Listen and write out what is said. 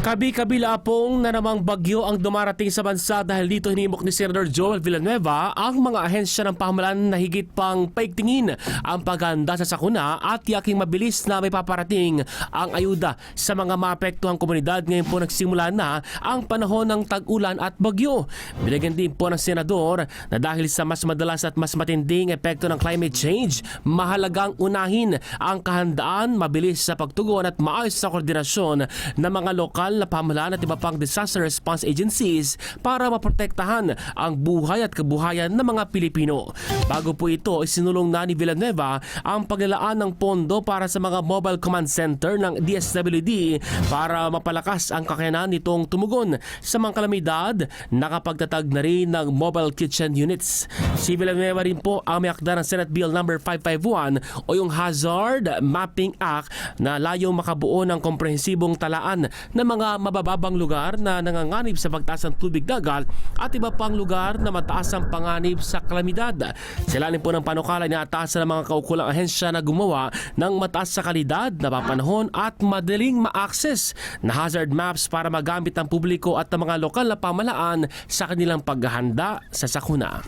Kabi-kabila pong na namang bagyo ang dumarating sa bansa dahil dito hinimok ni Senator Joel Villanueva ang mga ahensya ng pamahalaan na higit pang paigtingin ang paghahanda sa sakuna at tiyaking mabilis na may paparating ang ayuda sa mga maapektuhang komunidad. Ngayon po nagsimula na ang panahon ng tag-ulan at bagyo. Binigyan din po ng Senador na dahil sa mas madalas at mas matinding epekto ng climate change, mahalagang unahin ang kahandaan, mabilis sa pagtugon at maayos sa koordinasyon ng mga lokal na pamahalaan at iba pang disaster response agencies para maprotektahan ang buhay at kabuhayan ng mga Pilipino. Bago po ito, isinulong na ni Villanueva ang paglalaan ng pondo para sa mga mobile command center ng DSWD para mapalakas ang kakayanan nitong tumugon sa mga kalamidad. Nakapagtatag na rin ng mobile kitchen units. Si Villanueva rin po ang may akda ng Senate Bill No. 551 o yung Hazard Mapping Act na layong makabuo ng komprehensibong talaan ng mga mabababang lugar na nanganganib sa pagtaas ng tubig dagat at iba pang lugar na mataas ang panganib sa kalamidad. Sila rin po ng panukala na ataasan ng mga kaukulang ahensya na gumawa ng mataas sa kalidad, napapanahon at madaling ma-access na hazard maps para magamit ng publiko at ng mga lokal na pamahalaan sa kanilang paghahanda sa sakuna.